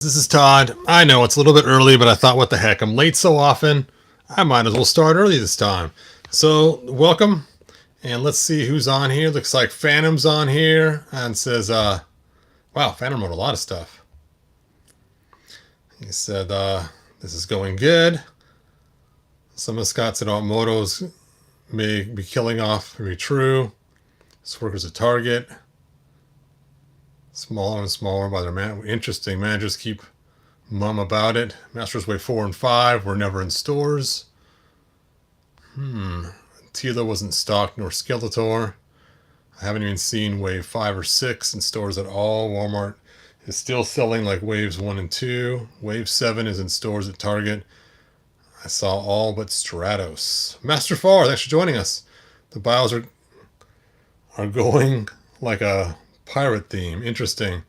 This is Todd. I know it's a little bit early, but I thought, what the heck? I'm late so often. I might as well start early this time. So, welcome. And let's see who's on here. Looks like Phantom's on here. And says, wow, Phantom wrote a lot of stuff. He said, this is going good. Some of Scott said, motos may be killing off, may be true. This worker's a target. Smaller and smaller by their interesting. Managers keep mum about it. Masters Wave 4 and 5 were never in stores. Tila wasn't stocked nor Skeletor. I haven't even seen Wave 5 or 6 in stores at all. Walmart is still selling like Waves 1 and 2. Wave 7 is in stores at Target. I saw all but Stratos. Master Far, thanks for joining us. The bios are going like a pirate theme. Interesting.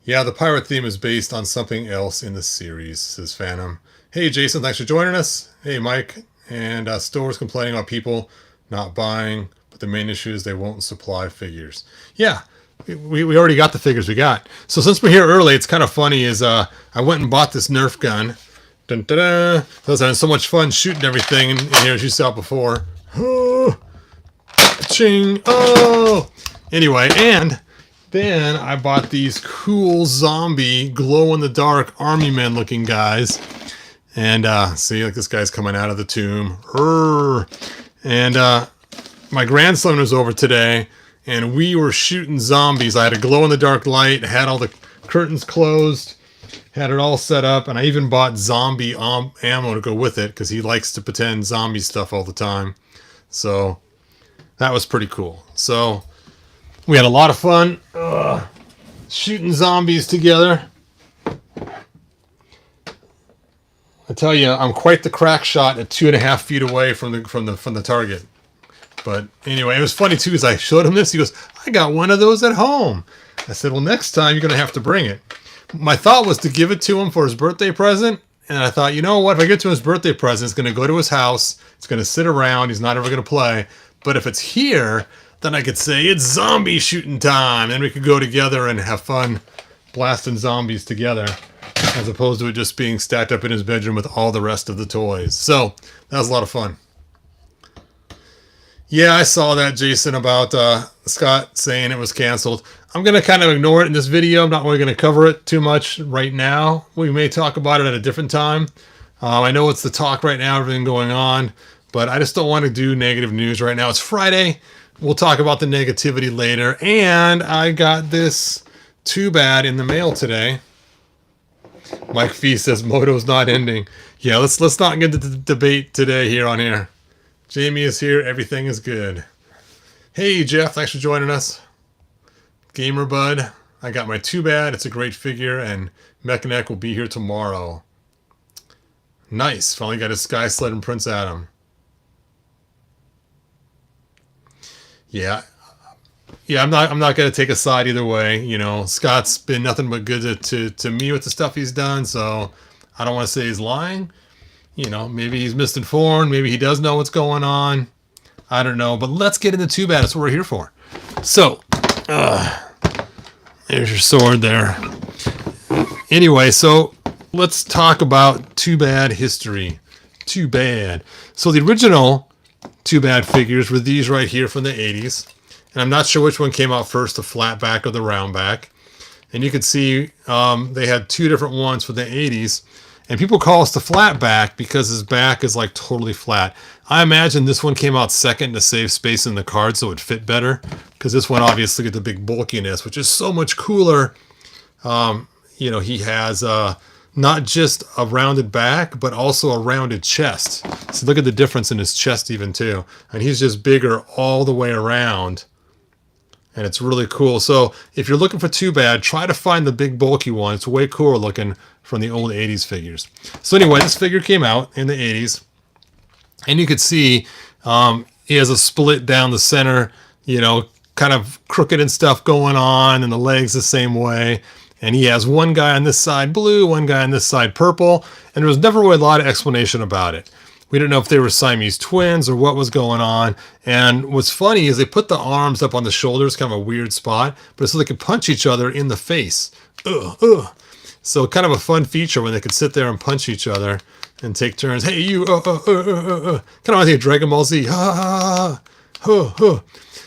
Yeah, the pirate theme is based on something else in the series, says Phantom. Hey, Jason, thanks for joining us. Hey, Mike. And stores complaining about people not buying, but the main issue is they won't supply figures. Yeah, we already got the figures we got. So since we're here early, it's kind of funny is I went and bought this Nerf gun. Dun, dun, dun. I was having so much fun shooting everything in here, as you saw before. Oh, ching, oh. Anyway, and then I bought these cool zombie glow-in-the-dark army men looking guys. And see, like this guy's coming out of the tomb. And my grandson was over today, and we were shooting zombies. I had a glow-in-the-dark light, had all the curtains closed, had it all set up, and I even bought zombie ammo to go with it because he likes to pretend zombie stuff all the time. So that was pretty cool. So we had a lot of fun shooting zombies together. I tell you, I'm quite the crack shot at 2.5 feet away from the target. But anyway, it was funny too, as I showed him this. He goes, "I got one of those at home." I said, "Well, next time you're going to have to bring it." My thought was to give it to him for his birthday present. And I thought, you know what? If I get to his birthday present, it's going to go to his house. It's going to sit around. He's not ever going to play. But if it's here, then I could say, it's zombie shooting time. And we could go together and have fun blasting zombies together, as opposed to it just being stacked up in his bedroom with all the rest of the toys. So that was a lot of fun. Yeah, I saw that, Jason, about Scott saying it was canceled. I'm going to kind of ignore it in this video. I'm not really going to cover it too much right now. We may talk about it at a different time. I know it's the talk right now, everything going on, but I just don't want to do negative news right now. It's Friday. We'll talk about the negativity later. And I got this Too Bad in the mail today. Mike Fee says Moto's not ending. Yeah, let's not get into the debate today here on here. Jamie is here. Everything is good. Hey, Jeff. Thanks for joining us. Gamer Bud. I got my Too Bad. It's a great figure, and Mechanic will be here tomorrow. Nice. Finally got his Sky Sled and Prince Adam. Yeah. Yeah, I'm not going to take a side either way. You know, Scott's been nothing but good to me with the stuff he's done, so I don't want to say he's lying. You know, maybe he's misinformed. Maybe he does know what's going on. I don't know. But let's get into Too Bad. That's what we're here for. So, there's your sword there. Anyway, so let's talk about Too Bad history. Too Bad. So the original Too Bad figures were these right here from the 80s. And I'm not sure which one came out first, the flat back or the round back. And you can see they had two different ones for the 80s. And people call us the flat back because his back is like totally flat. I imagine this one came out second to save space in the card so it fit better. Because this one obviously get the big bulkiness, which is so much cooler. You know, he has not just a rounded back, but also a rounded chest. So look at the difference in his chest even too. And he's just bigger all the way around. And it's really cool. So if you're looking for Too Bad, try to find the big bulky one. It's way cooler looking from the old 80s figures. So anyway, this figure came out in the 80s. And you could see he has a split down the center, you know, kind of crooked and stuff going on. And the legs the same way. And he has one guy on this side blue, one guy on this side purple. And there was never really a lot of explanation about it. We didn't know if they were Siamese twins or what was going on. And what's funny is they put the arms up on the shoulders, kind of a weird spot, but so they could punch each other in the face. So kind of a fun feature when they could sit there and punch each other and take turns. Hey, you, kind of like a Dragon Ball Z.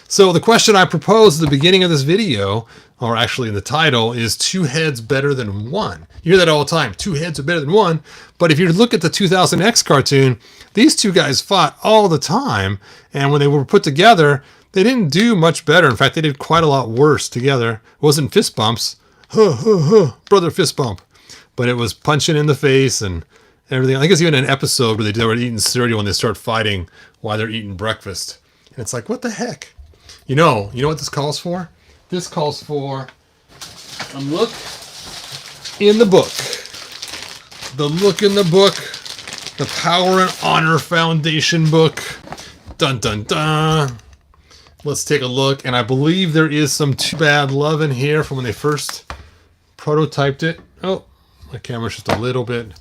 So the question I proposed at the beginning of this video, or actually in the title, is two heads better than one? You hear that all the time. Two heads are better than one. But if you look at the 2000X cartoon, these two guys fought all the time. And when they were put together, they didn't do much better. In fact, they did quite a lot worse together. It wasn't fist bumps. Brother fist bump. But it was punching in the face and everything. I think it's even an episode where they were eating cereal when they start fighting while they're eating breakfast. And it's like, what the heck? You know what this calls for? This calls for a look in the book. The look in the book. The Power and Honor Foundation book. Dun dun dun. Let's take a look. And I believe there is some Too Bad love in here from when they first prototyped it. Oh, my camera's just a little bit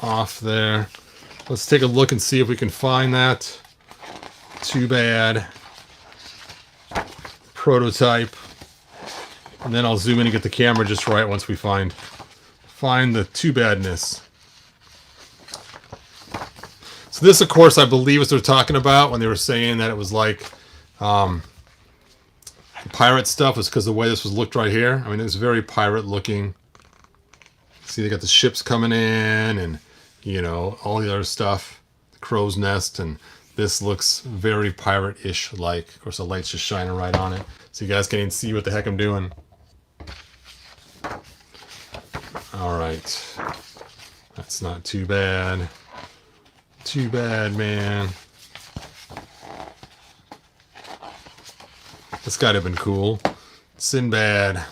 off there. Let's take a look and see if we can find that Too Bad prototype, and then I'll zoom in and get the camera just right once we find the Too Badness. So this, of course, I believe is what they're talking about when they were saying that it was like pirate stuff, was because the way this was looked right here. I mean, it was very pirate looking. See, they got the ships coming in and, you know, all the other stuff, the crow's nest, and this looks very pirate-ish like. Of course, the light's just shining right on it, so you guys can't even see what the heck I'm doing. All right. That's not too bad. Too bad, man. This guy'd have been cool. Sinbad.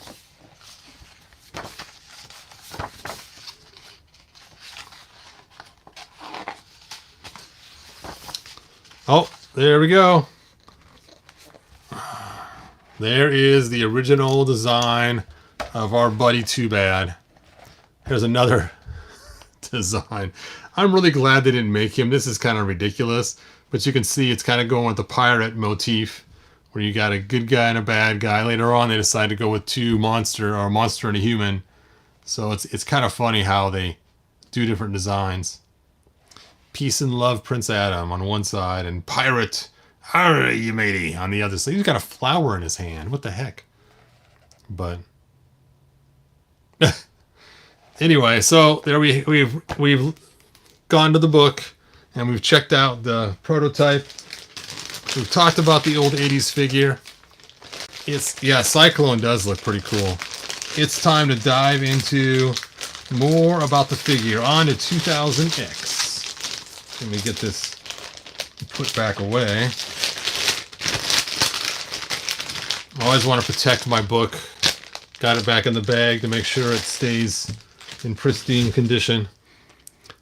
Oh, there we go. There is the original design of our buddy Too Bad. Here's another design. I'm really glad they didn't make him. This is kind of ridiculous, but you can see it's kind of going with the pirate motif, where you got a good guy and a bad guy. Later on, they decide to go with two monster, or a monster and a human. So it's kind of funny how they do different designs. Peace and Love Prince Adam on one side, and Pirate, arr, you matey, on the other side. He's got a flower in his hand. What the heck? But anyway, so there we've gone to the book and we've checked out the prototype. We've talked about the old 80s figure. Yeah, Cyclone does look pretty cool. It's time to dive into more about the figure. On to 2000X. Let me get this put back away. I always want to protect my book. Got it back in the bag to make sure it stays in pristine condition.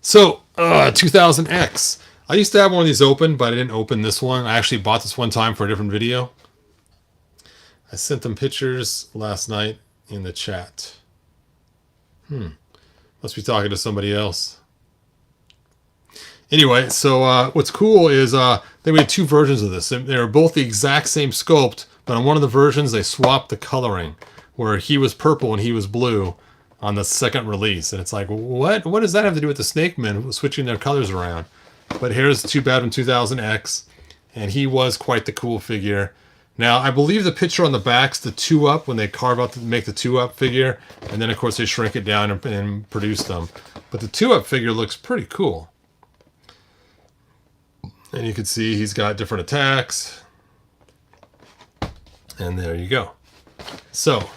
So, 2000X. I used to have one of these open, but I didn't open this one. I actually bought this one time for a different video. I sent them pictures last night in the chat. Must be talking to somebody else. Anyway, so what's cool is they made two versions of this. They're both the exact same sculpt, but on one of the versions they swapped the coloring, where he was purple and he was blue on the second release. And it's like, what does that have to do with the Snake Men switching their colors around? But here's Too Bad in 2000X, and he was quite the cool figure. Now, I believe the picture on the back's the 2-up when they carve out make the 2-up figure, and then of course they shrink it down and produce them. But the 2-up figure looks pretty cool. And you can see he's got different attacks. And there you go. So,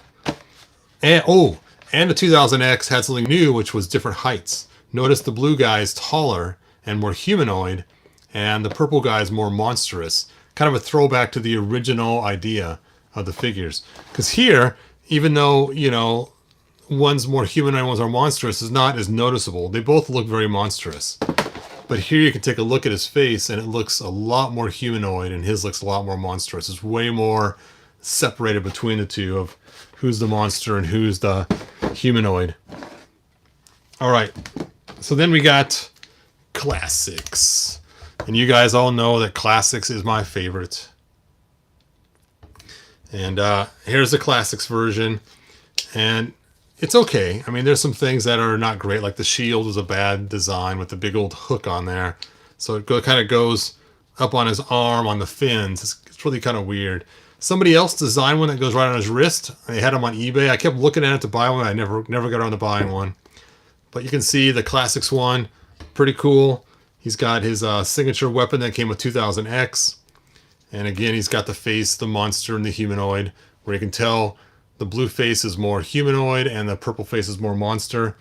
and the 2000X had something new, which was different heights. Notice the blue guy is taller and more humanoid, and the purple guy is more monstrous. Kind of a throwback to the original idea of the figures. Because here, even though, you know, one's more humanoid, one's more monstrous, is not as noticeable. They both look very monstrous. But here you can take a look at his face, and it looks a lot more humanoid, and his looks a lot more monstrous. It's way more separated between the two of who's the monster and who's the humanoid. All right, so then we got Classics. And you guys all know that Classics is my favorite. And here's the Classics version. And it's okay. I mean, there's some things that are not great, like the shield is a bad design with the big old hook on there. So it kind of goes up on his arm on the fins. It's really kind of weird. Somebody else designed one that goes right on his wrist. They had them on eBay. I kept looking at it to buy one. I never got around to buying one. But you can see the Classics one, pretty cool. He's got his signature weapon that came with 2000X. And again, he's got the face, the monster, and the humanoid, where you can tell the blue face is more humanoid and the purple face is more monster.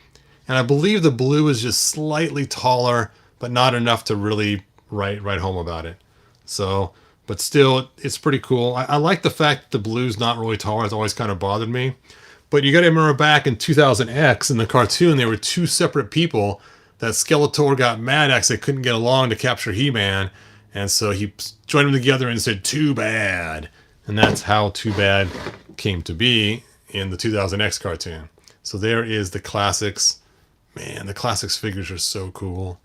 And I believe the blue is just slightly taller, but not enough to really write home about it. So, but still, it's pretty cool. I like the fact that the blue's not really taller. It's always kind of bothered me. But you got to remember back in 2000X in the cartoon, there were two separate people that Skeletor got mad at because they couldn't get along to capture He-Man. And so he joined them together and said, "Too bad." And that's how Too Bad came to be in the 2000X cartoon. So there is the Classics. Man, the Classics figures are so cool.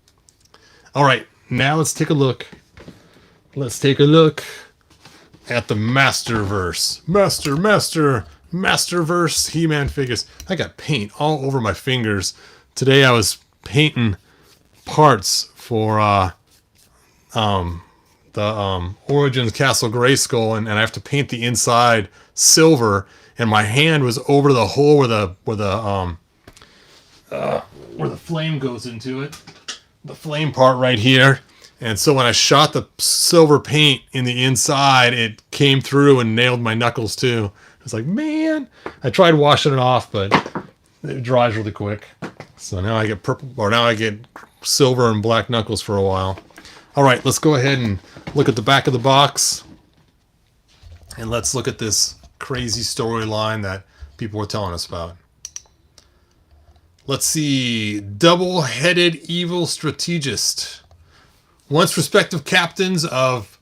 All right, now let's take a look. Let's take a look at the Masterverse. Masterverse He-Man figures. I got paint all over my fingers. Today I was painting parts for the Origins Castle Grayskull, and I have to paint the inside silver, and my hand was over the hole where the flame goes into it. The flame part right here. And so when I shot the silver paint in the inside, it came through and nailed my knuckles too. I was like, man, I tried washing it off, but it dries really quick. So now I get purple, or now I get silver and black knuckles for a while. All right, let's go ahead and look at the back of the box. And let's look at this crazy storyline that people were telling us about. Let's see. Double-headed evil strategist. Once respective captains of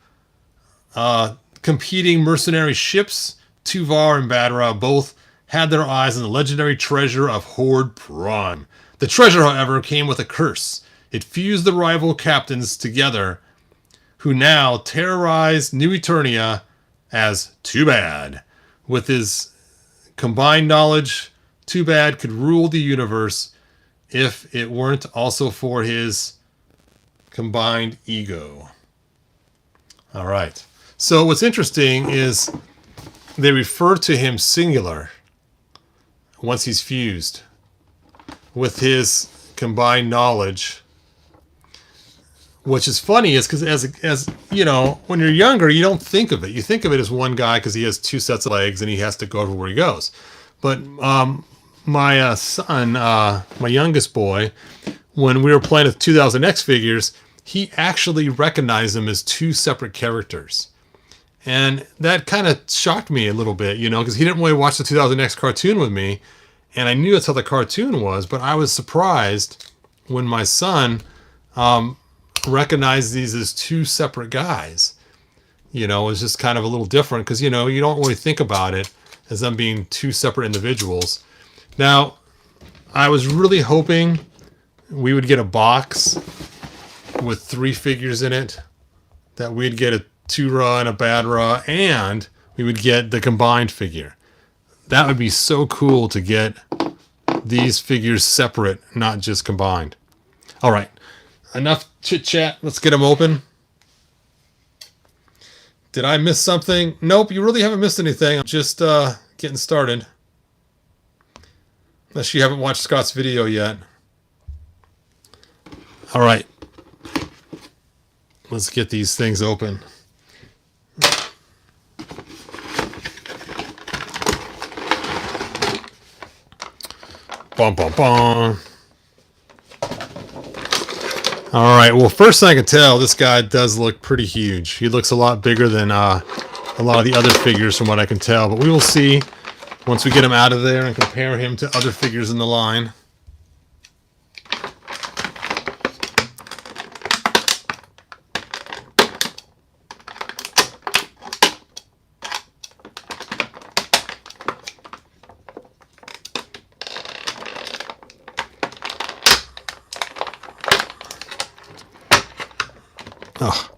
competing mercenary ships, Tuvar and Badra both had their eyes on the legendary treasure of Horde Prime. The treasure, however, came with a curse. It fused the rival captains together, who now terrorized New Eternia as Too Bad. With his combined knowledge, Too Bad could rule the universe if it weren't also for his combined ego. All right. So what's interesting is they refer to him singular once he's fused with his combined knowledge. Which is funny is because as you know, when you're younger, you don't think of it. You think of it as one guy because he has two sets of legs and he has to go everywhere he goes. But my son, my youngest boy, when we were playing with 2000X figures, he actually recognized them as two separate characters. And that kind of shocked me a little bit, you know, because he didn't really watch the 2000X cartoon with me. And I knew that's how the cartoon was, but I was surprised when my son recognized these as two separate guys. You know, it was just kind of a little different because, you know, you don't really think about it as them being two separate individuals. Now, I was really hoping we would get a box with 3 figures in it, that we'd get a Tura and a Badra, and we would get the combined figure. That would be so cool to get these figures separate, not just combined. All right, enough chit chat. Let's get them open. Did I miss something? Nope, you really haven't missed anything. I'm just getting started. Unless you haven't watched Scott's video yet. All right. Let's get these things open. Bum, bum, bum. All right. Well, first thing I can tell, this guy does look pretty huge. He looks a lot bigger than a lot of the other figures from what I can tell. But we will see once we get him out of there and compare him to other figures in the line. Oh.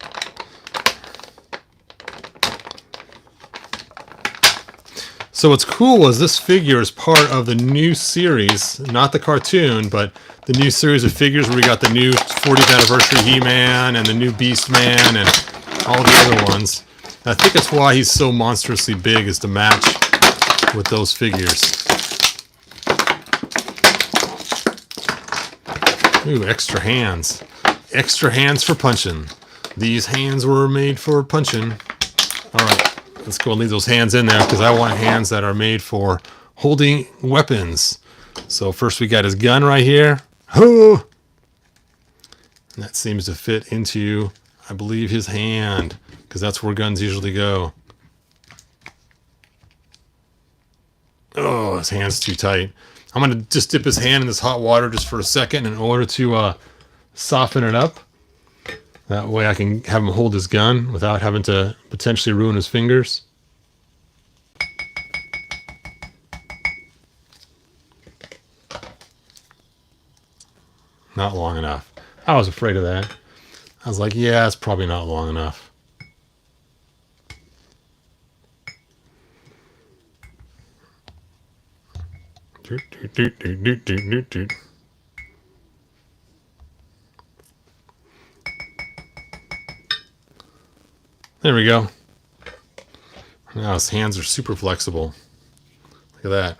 So what's cool is this figure is part of the new series, not the cartoon, but the new series of figures where we got the new 40th anniversary He-Man and the new Beast-Man and all the other ones. And I think that's why he's so monstrously big, is to match with those figures. Ooh, extra hands. Extra hands for punching. These hands were made for punching. All right, let's go and leave those hands in there because I want hands that are made for holding weapons. So first we got his gun right here. And that seems to fit into, I believe, his hand, because that's where guns usually go. Oh, his hand's too tight. I'm going to just dip his hand in this hot water just for a second in order to soften it up. That way I can have him hold his gun without having to potentially ruin his fingers. Not long enough. I was afraid of that. I was like, yeah, it's probably not long enough. There we go. Now his hands are super flexible. Look at that.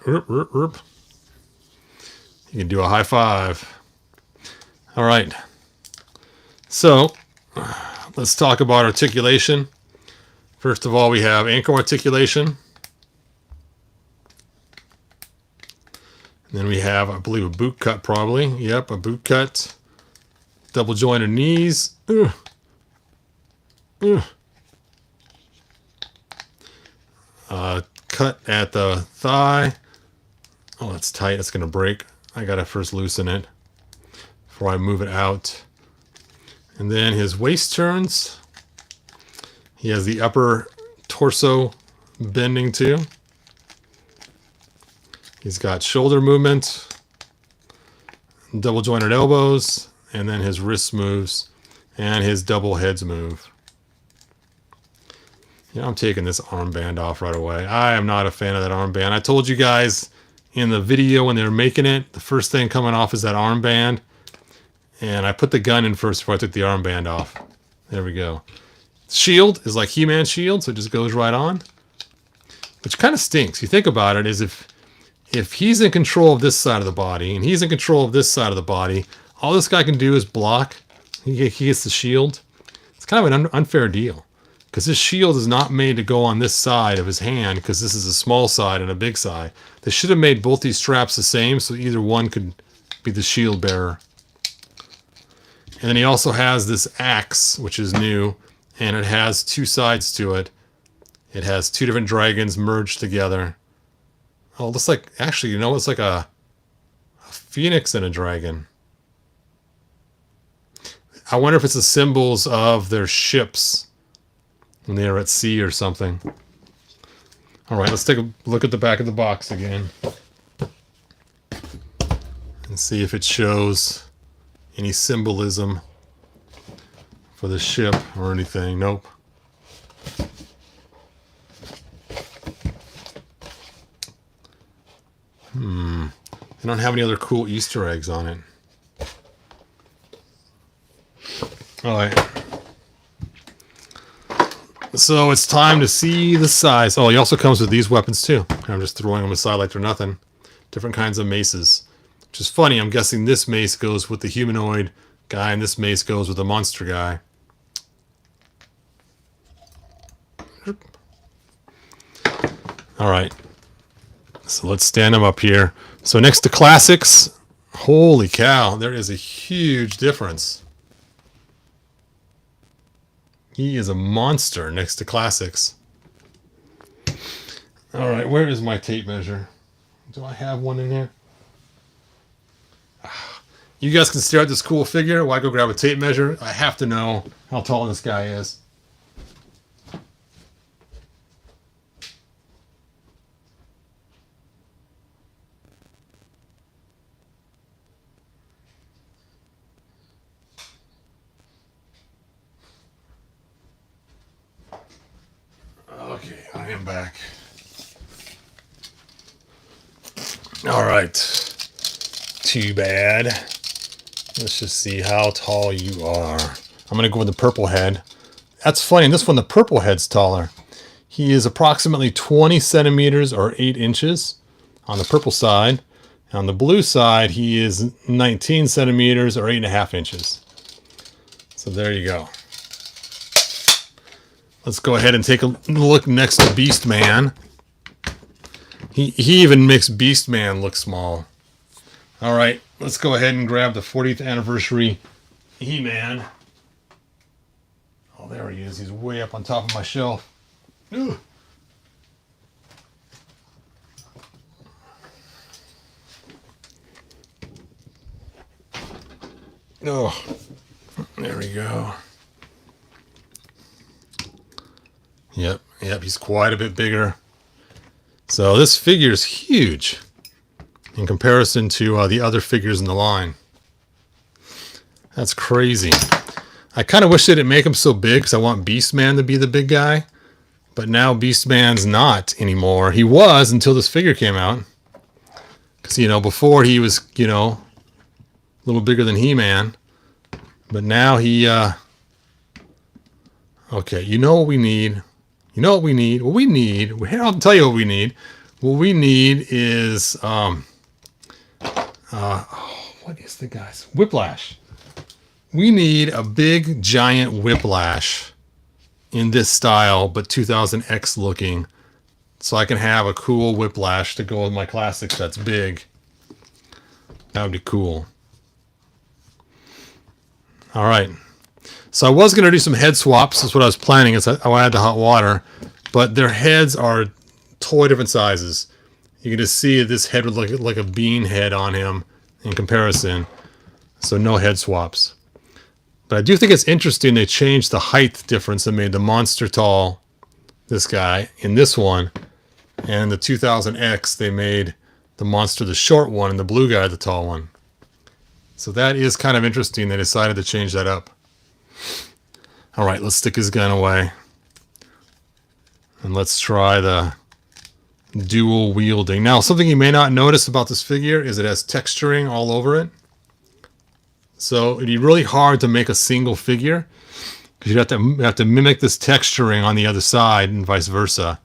You can do a high five. All right. So let's talk about articulation. First of all, we have ankle articulation. And then we have, I believe, a boot cut probably. Yep, a boot cut. Double jointed knees. Cut at the thigh. Oh, that's tight. It's going to break. I got to first loosen it before I move it out. And then his waist turns. He has the upper torso bending too. He's got shoulder movement, double jointed elbows, and then his wrist moves and his double heads move. Yeah, I'm taking this armband off right away. I am not a fan of that armband. I told you guys in the video when they were making it, the first thing coming off is that armband. And I put the gun in first before I took the armband off. There we go. Shield is like He-Man shield, so it just goes right on. Which kind of stinks. You think about it, is if he's in control of this side of the body and he's in control of this side of the body, all this guy can do is block. He gets the shield. It's kind of an unfair deal, because his shield is not made to go on this side of his hand, because this is a small side and a big side. They should have made both these straps the same, so either one could be the shield bearer. And then he also has this axe, which is new, and it has two sides to it. It has two different dragons merged together. Oh, it looks like, actually, you know, it's like a phoenix and a dragon. I wonder if it's the symbols of their ships when they are at sea or something. All right, let's take a look at the back of the box again and see if it shows any symbolism for the ship or anything. Nope. They don't have any other cool Easter eggs on it. All right. So it's time to see the size. Oh, he also comes with these weapons too. I'm just throwing them aside like they're nothing. Different kinds of maces. Which is funny. I'm guessing this mace goes with the humanoid guy and this mace goes with the monster guy. All right. So let's stand them up here. So next to classics, holy cow, there is a huge difference. He is a monster next to classics. All right, where is my tape measure? Do I have one in here? You guys can stare at this cool figure while I go grab a tape measure. I have to know how tall this guy is. Okay, I am back. All right. Too bad. Let's just see how tall you are. I'm going to go with the purple head. That's funny. In this one, the purple head's taller. He is approximately 20 centimeters or 8 inches on the purple side. On the blue side, he is 19 centimeters or 8.5 inches. So there you go. Let's go ahead and take a look next to Beast Man. He even makes Beast Man look small. All right, let's go ahead and grab the 40th anniversary He-Man. Oh, there he is. He's way up on top of my shelf. Ugh. Oh, there we go. Yep, he's quite a bit bigger. So this figure is huge in comparison to the other figures in the line. That's crazy. I kind of wish they didn't make him so big because I want Beast Man to be the big guy. But now Beast Man's not anymore. He was until this figure came out. Because, before he was, a little bigger than He-Man. But now he, okay, you know what we need? You know what we need? What we need, I'll tell you what we need. What we need is, what is the guy's? Whiplash. We need a big, giant Whiplash in this style, but 2000X looking. So I can have a cool Whiplash to go with my classics that's big. That would be cool. All right. So I was going to do some head swaps. That's what I was planning. I had the hot water. But their heads are totally different sizes. You can just see this head would look like a bean head on him in comparison. So no head swaps. But I do think it's interesting they changed the height difference and made the monster tall, this guy, in this one. And the 2000X, they made the monster the short one and the blue guy the tall one. So that is kind of interesting. They decided to change that up. All right, let's stick his gun away. And let's try the dual wielding. Now, something you may not notice about this figure is it has texturing all over it. So it'd be really hard to make a single figure because you'd have to mimic this texturing on the other side and vice versa.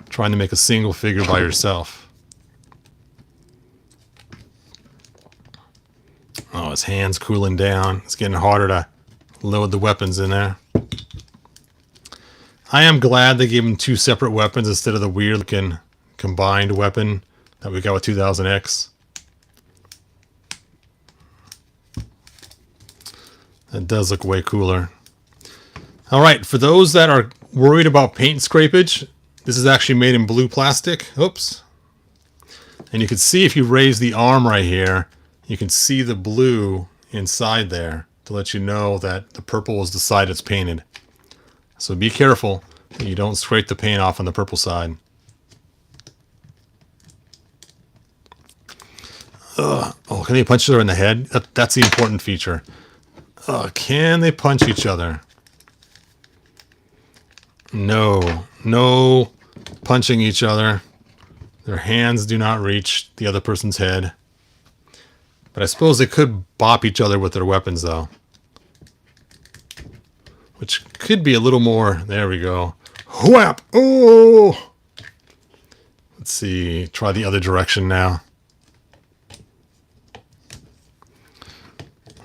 Trying to make a single figure by yourself. Oh, his hand's cooling down. It's getting harder to load the weapons in there. I am glad they gave him two separate weapons instead of the weird looking combined weapon that we got with 2000X. That does look way cooler. All right, for those that are worried about paint scrapage, this is actually made in blue plastic. Oops. And you can see if you raise the arm right here, you can see the blue inside there to let you know that the purple is the side it's painted. So be careful that you don't scrape the paint off on the purple side. Oh, can they punch each other in the head? That's the important feature. Can they punch each other? No punching each other. Their hands do not reach the other person's head. But I suppose they could bop each other with their weapons, though. Which could be a little more... There we go. Whap! Oh! Let's see. Try the other direction now.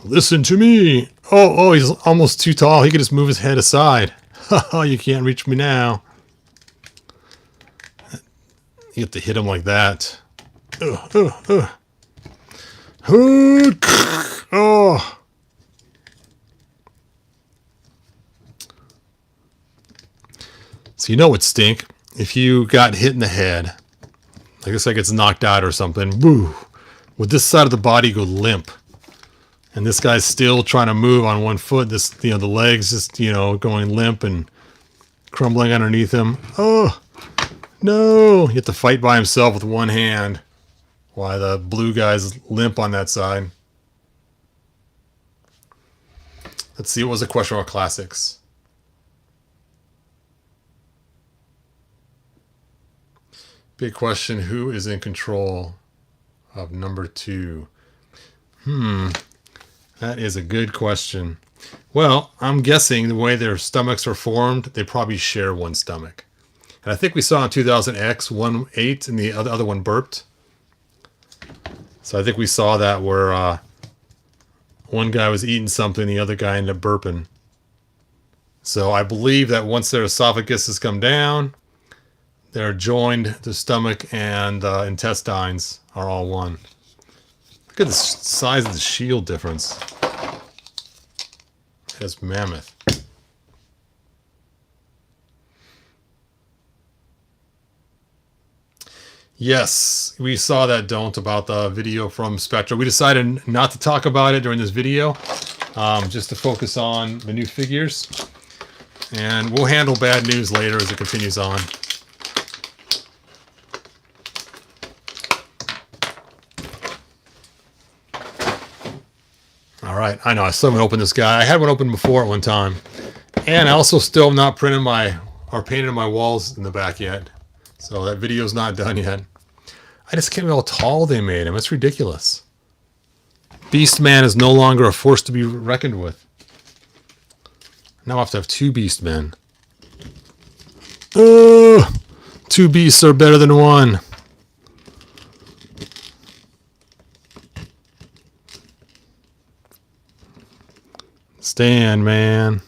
Listen to me! Oh, he's almost too tall. He could just move his head aside. Oh, you can't reach me now. You have to hit him like that. Oh. So you know what stink? If you got hit in the head, like this guy gets knocked out or something, woo, would this side of the body go limp? And this guy's still trying to move on one foot. This, the legs just, going limp and crumbling underneath him. Oh, no. You have to fight by himself with one hand while the blue guy's limp on that side. Let's see, what was the question about classics? Big question, who is in control of number 2? That is a good question. Well, I'm guessing the way their stomachs are formed, they probably share one stomach. And I think we saw in 2000X, one ate and the other one burped. So I think we saw that where one guy was eating something, the other guy ended up burping. So I believe that once their esophagus has come down, they're joined, the stomach and intestines are all one. Look at the size of the shield difference. It's mammoth. Yes, we saw that don't about the video from Spectra. We decided not to talk about it during this video, just to focus on the new figures. And we'll handle bad news later as it continues on. All right, I know, I still haven't opened this guy. I had one open before at one time. And I also still have not printed or painted my walls in the back yet. So that video's not done yet. I just can't believe how tall they made him. It's ridiculous. Beastman is no longer a force to be reckoned with. Now I have to have 2 Beastmen. Oh, 2 beasts are better than 1. Stand, man.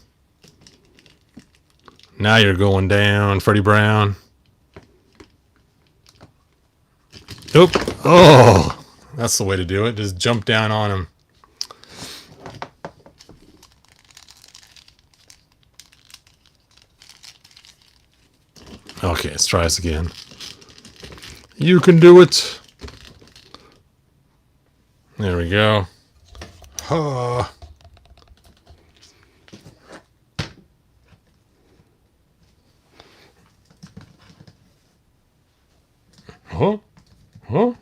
Now you're going down, Freddie Brown. Nope. Oh, that's the way to do it. Just jump down on him. Okay, let's try this again. You can do it. There we go. Huh. Huh? Huh?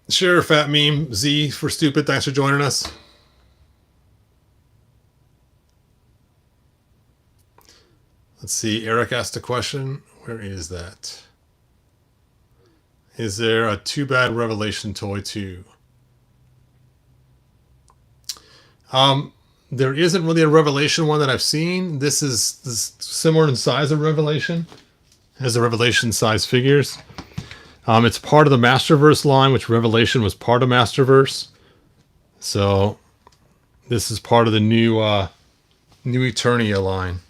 Sure, Fat Meme Z for stupid. Thanks for joining us. Let's see. Eric asked a question. Where is that? Is there a Too Bad Revelation toy too? There isn't really a Revelation one that I've seen. This is similar in size of Revelation. It has the Revelation size figures. It's part of the Masterverse line, which Revelation was part of Masterverse. So this is part of the new Eternia line.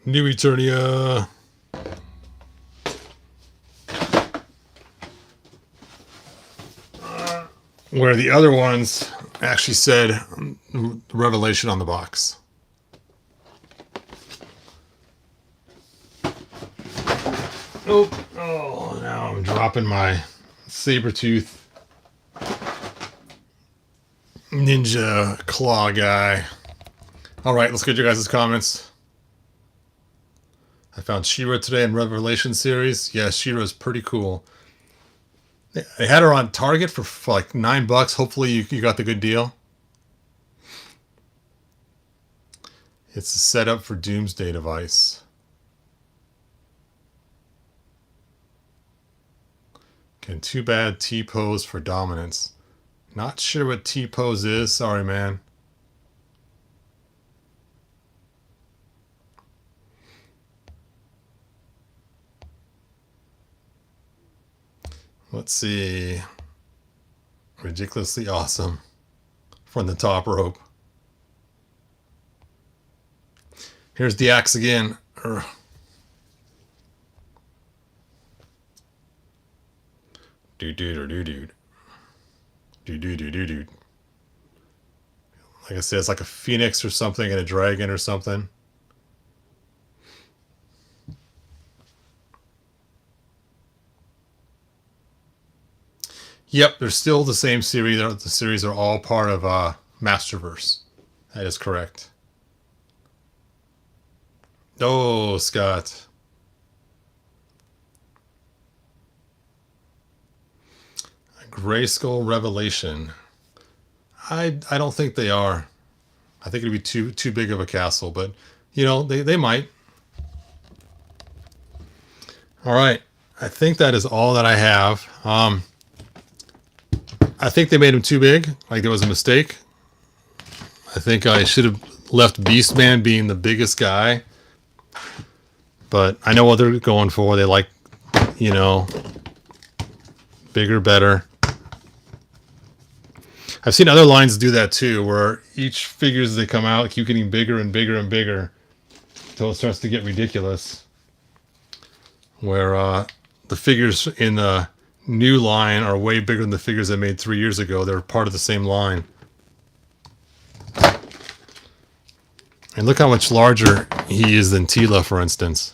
New Eternia. Where the other ones actually said Revelation on the box. Oh, now I'm dropping my Sabretooth Ninja Claw guy. All right, let's get your guys' comments. I found She-Ra today in Revelation series. Yeah, She-Ra's pretty cool. They had her on Target for like $9. Hopefully you got the good deal. It's a setup for Doomsday Device. Again, too bad T-pose for dominance. Not sure what T-pose is. Sorry, man. Let's see. Ridiculously awesome. From the top rope. Here's the axe again. Dude. Like I said, it's like a phoenix or something and a dragon or something. Yep, they're still the same series. The series are all part of Masterverse. That is correct. Oh, Scott. A Grayskull Revelation. I don't think they are. I think it'd be too big of a castle, but you know, they might. All right. I think that is all that I have. I think they made him too big. Like there was a mistake. I think I should have left Beastman being the biggest guy. But I know what they're going for. They like, you know, bigger, better. I've seen other lines do that too, where each figures as they come out keep getting bigger and bigger and bigger until it starts to get ridiculous. Where the figures in the new line are way bigger than the figures they made 3 years ago. They're part of the same line. And look how much larger he is than Tila, for instance.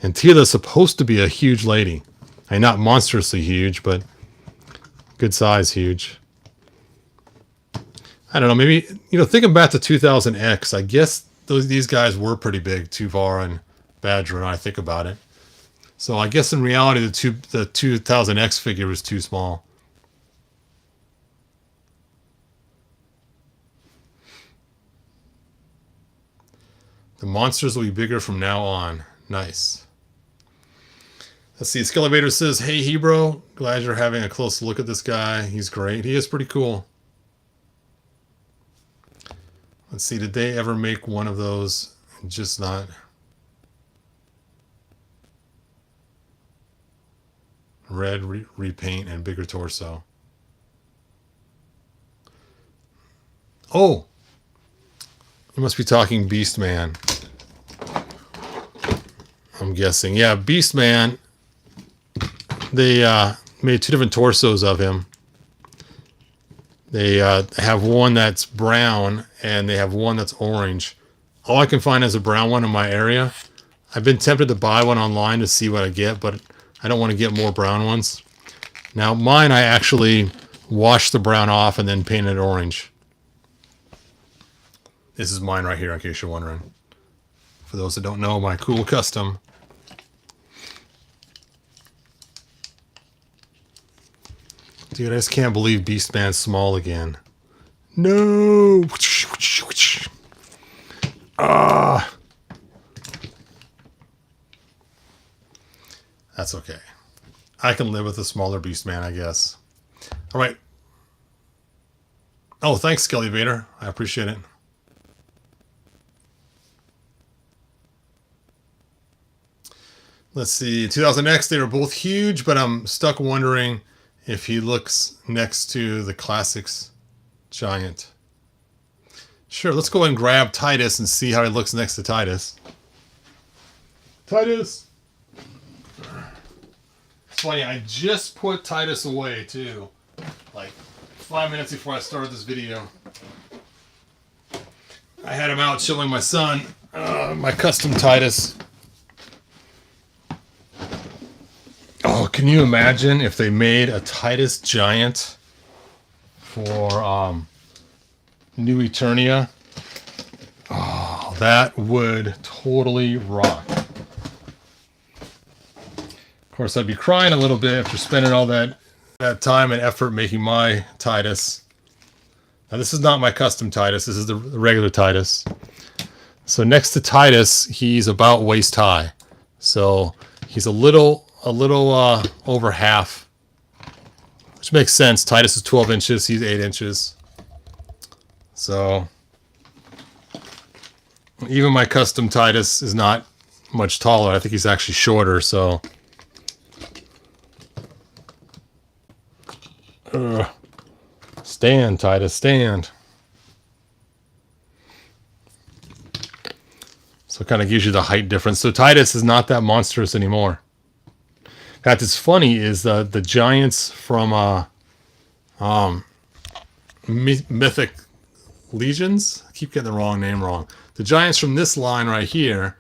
And Tila's supposed to be a huge lady. I mean, not monstrously huge, but good size huge. I don't know, maybe, you know, thinking back to 2000X, I guess these guys were pretty big, Tuvar and Badger, when I think about it. So I guess in reality, the 2000X figure was too small. The monsters will be bigger from now on. Nice. Let's see. Skelevator says, "Hey, Hebro, glad you're having a close look at this guy. He's great. He is pretty cool." Let's see. Did they ever make one of those? Just not. Red repaint and bigger torso. Oh, you must be talking Beastman. I'm guessing. Yeah, Beastman. They made 2 different torsos of him. They have one that's brown and they have one that's orange. All I can find is a brown one in my area. I've been tempted to buy one online to see what I get, but I don't want to get more brown ones. Now, mine, I actually washed the brown off and then painted it orange. This is mine right here, in case you're wondering. For those that don't know, my cool custom. Dude, I just can't believe Beastman's small again. No! Ah! That's okay. I can live with a smaller Beastman, I guess. All right. Oh, thanks, Skelly Vader. I appreciate it. Let's see. 2000X, they were both huge, but I'm stuck wondering if he looks next to the Classics Giant. Sure, let's go ahead and grab Titus and see how he looks next to Titus. Titus! It's funny, I just put Titus away, too. Like 5 minutes before I started this video. I had him out showing my son my custom Titus. Oh, can you imagine if they made a Titus Giant for New Eternia? Oh, that would totally rock. Of course, I'd be crying a little bit after spending all that time and effort making my Titus. Now, this is not my custom Titus. This is the regular Titus. So next to Titus, he's about waist high. So he's a little over half, which makes sense. Titus is 12 inches. He's 8 inches. So even my custom Titus is not much taller. I think he's actually shorter. So stand, Titus, stand. So it kind of gives you the height difference. So Titus is not that monstrous anymore. In fact, it's funny is the giants from Mythic Legions. I keep getting the name wrong. The giants from this line right here,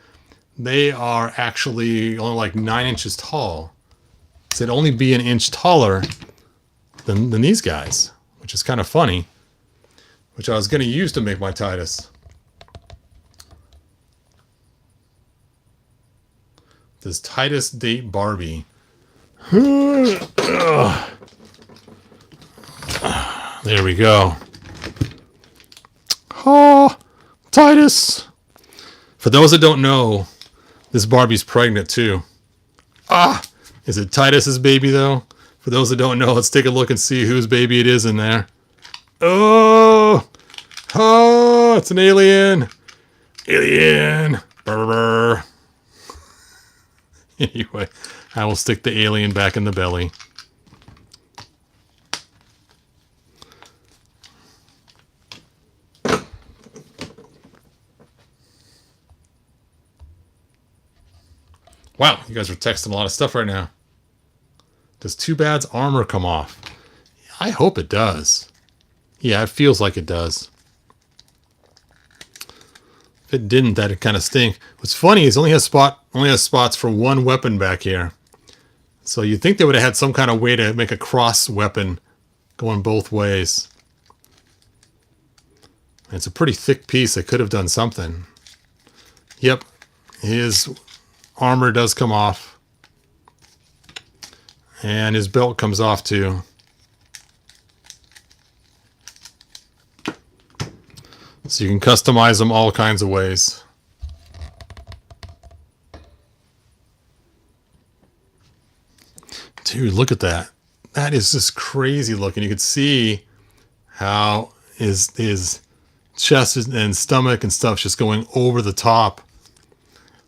they are actually only like 9 inches tall. So they'd only be an inch taller than these guys, which is kind of funny, which I was going to use to make my Titus. This Titus Date Barbie. There we go. Oh, Titus. For those that don't know, this Barbie's pregnant too. Ah, is it Titus's baby though? For those that don't know, let's take a look and see whose baby it is in there. Oh, oh, it's an alien. Alien. Brr. Anyway, I will stick the alien back in the belly. Wow, you guys are texting a lot of stuff right now. Does Too Bad's armor come off? I hope it does. Yeah, it feels like it does. If it didn't, that'd kind of stink. What's funny is it only has spots for one weapon back here. So you'd think they would have had some kind of way to make a cross weapon going both ways. It's a pretty thick piece. They could have done something. Yep, his armor does come off. And his belt comes off too. So you can customize them all kinds of ways. Dude, look at that. That is just crazy looking. You can see how his chest and stomach and stuff just going over the top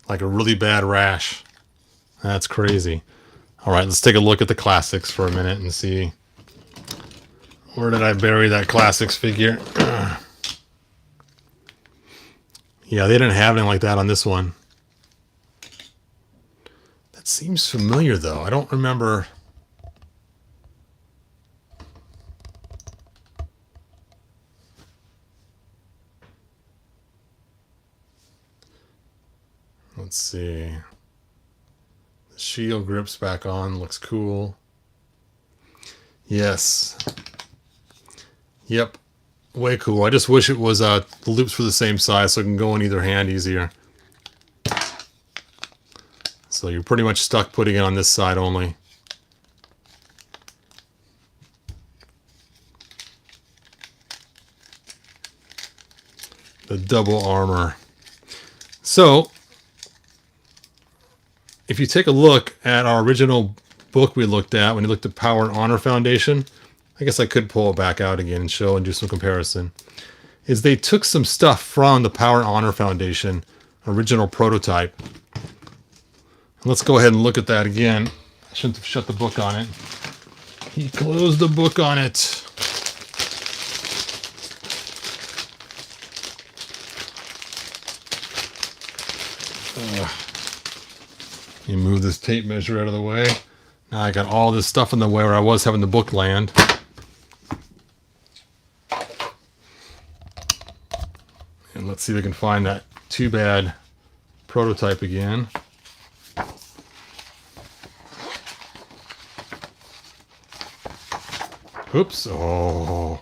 like a really bad rash. That's crazy. All right, let's take a look at the classics for a minute and see. Where did I bury that classics figure? Yeah, they didn't have anything like that on this one. That seems familiar, though. I don't remember. Let's see. The shield grips back on. Looks cool. Yes. Yep. Way cool. I just wish it was the loops were the same size so it can go in either hand easier. So you're pretty much stuck putting it on this side only. The double armor. So, if you take a look at our original book we looked at when we looked at Power and Honor Foundation, I guess I could pull it back out again and show and do some comparison, is they took some stuff from the Power and Honor Foundation original prototype. Let's go ahead and look at that again. I shouldn't have shut the book on it. He closed the book on it. You move this tape measure out of the way. Now I got all this stuff in the way where I was having the book land. And let's see if we can find that Too Bad prototype again. Oops. Oh.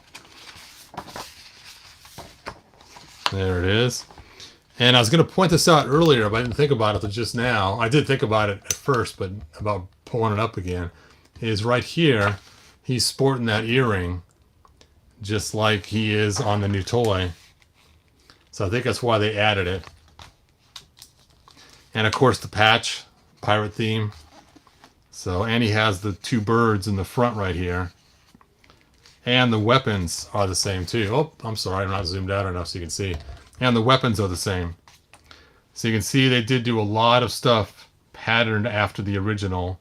There it is. And I was going to point this out earlier, but I didn't think about it until just now. I did think about it at first, but about pulling it up again. Is right here, he's sporting that earring just like he is on the new toy. So I think that's why they added it. And of course the patch, pirate theme. So, and he has the two birds in the front right here. And the weapons are the same too. Oh, I'm sorry, I'm not zoomed out enough so you can see. And the weapons are the same. So you can see they did do a lot of stuff patterned after the original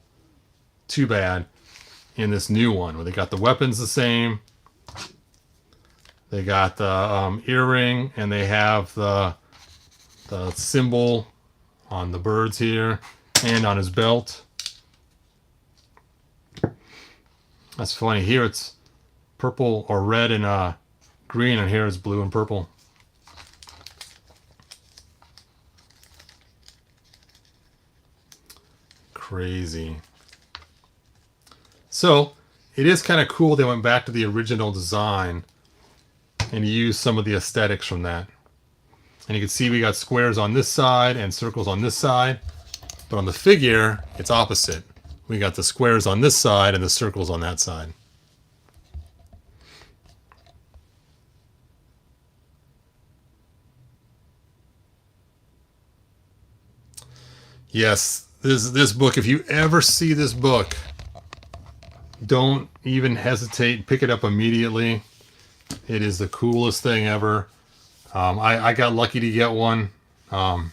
Too Bad in this new one, where they got the weapons the same. They got the earring, and they have the symbol on the birds here and on his belt. That's funny. Here it's purple or red and green, and here it's blue and purple. Crazy. So it is kind of cool they went back to the original design and used some of the aesthetics from that. And you can see we got squares on this side and circles on this side, but on the figure it's opposite. We got the squares on this side and the circles on that side. Yes, this book, if you ever see this book, don't even hesitate. Pick it up immediately. It is the coolest thing ever. I got lucky to get one. It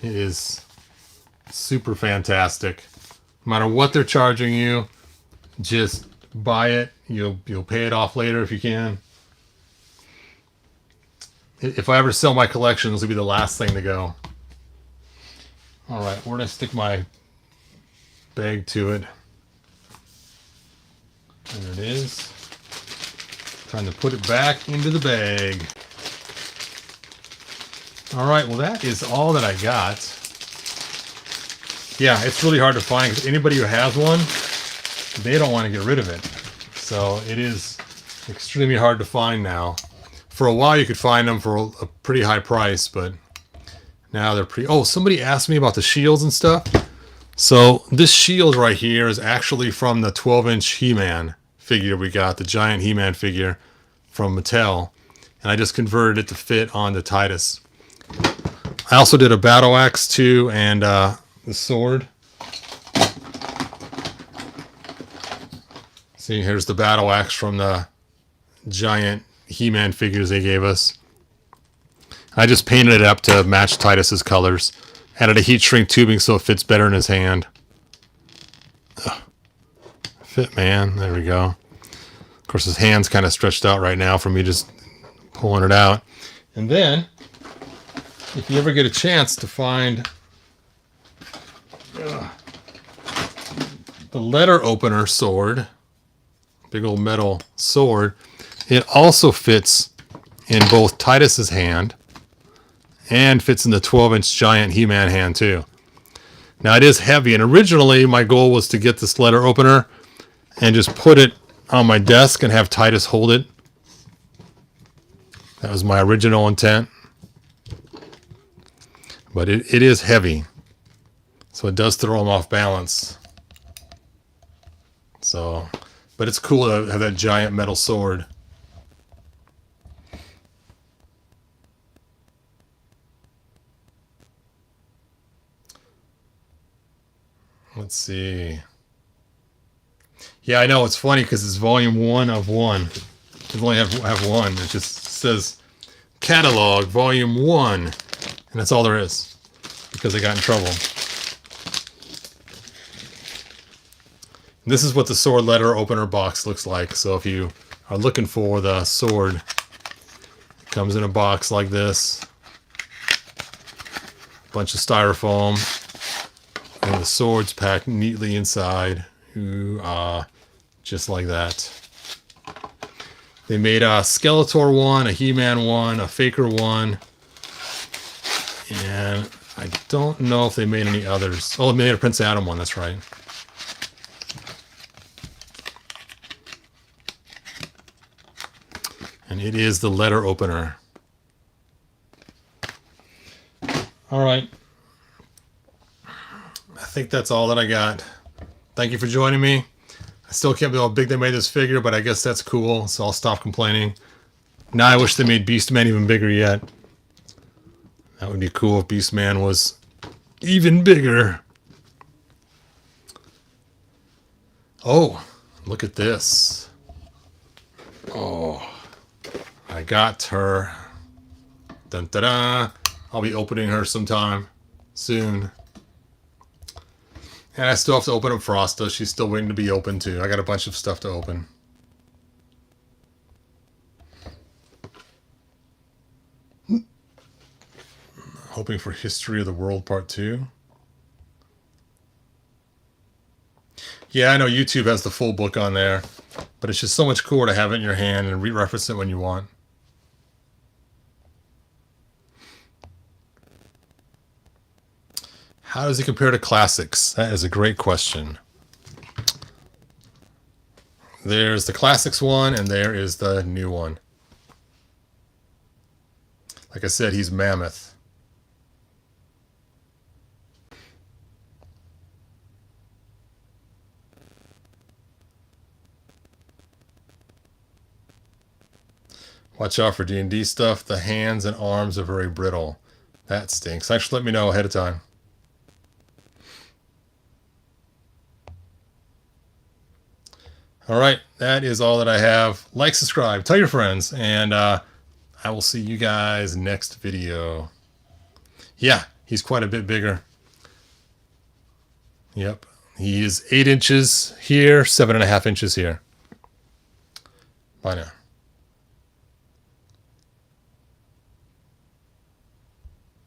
is super fantastic. No matter what they're charging you, just buy it. You'll pay it off later if you can. If I ever sell my collection, this will be the last thing to go. All right, where did I stick my bag to it? There it is. Trying to put it back into the bag. All right, well, that is all that I got. Yeah, it's really hard to find because anybody who has one, they don't want to get rid of it. So it is extremely hard to find now. For a while, you could find them for a pretty high price, but now they're pretty... Oh, somebody asked me about the shields and stuff. So this shield right here is actually from the 12-inch He-Man figure we got, the giant He-Man figure from Mattel. And I just converted it to fit on the Titus. I also did a battle axe too, and the sword. See, here's the battle axe from the giant He-Man figures they gave us. I just painted it up to match Titus's colors. Added a heat shrink tubing so it fits better in his hand. Ugh. Fit, man. There we go. Of course, his hand's kind of stretched out right now from me just pulling it out. And then, if you ever get a chance to find the letter opener sword, big old metal sword, it also fits in both Titus's hand and fits in the 12-inch giant He-Man hand too. Now it is heavy, and originally my goal was to get this letter opener and just put it on my desk and have Titus hold it. That was my original intent. But it is heavy, so it does throw him off balance. So, but it's cool to have that giant metal sword. Let's see. Yeah, I know, it's funny because it's volume 1 of 1. It only have one. It just says catalog volume 1. And that's all there is. Because I got in trouble. This is what the sword letter opener box looks like. So if you are looking for the sword, it comes in a box like this. A bunch of styrofoam. And the sword's packed neatly inside. Ooh, just like that. They made a Skeletor one, a He-Man one, a Faker one. And I don't know if they made any others. Oh, they made a Prince Adam one, that's right. And it is the letter opener. All right. I think that's all that I got. Thank you for joining me. I still can't believe how big they made this figure, but I guess that's cool, so I'll stop complaining. Now I wish they made Beastman even bigger yet. That would be cool if Beastman was even bigger. Oh, look at this. Oh, I got her. Dun, da, da. I'll be opening her sometime soon. And I still have to open up Frosta. She's still waiting to be opened too. I got a bunch of stuff to open. Hoping for History of the World Part 2. Yeah, I know YouTube has the full book on there, but it's just so much cooler to have it in your hand and re-reference it when you want. How does it compare to classics? That is a great question. There's the classics one, and there is the new one. Like I said, he's mammoth. Watch out for D&D stuff. The hands and arms are very brittle. That stinks. Actually, let me know ahead of time. All right, that is all that I have. Like, subscribe, tell your friends, and I will see you guys next video. Yeah, he's quite a bit bigger. Yep, he is 8 inches here, 7.5 inches here. Bye now.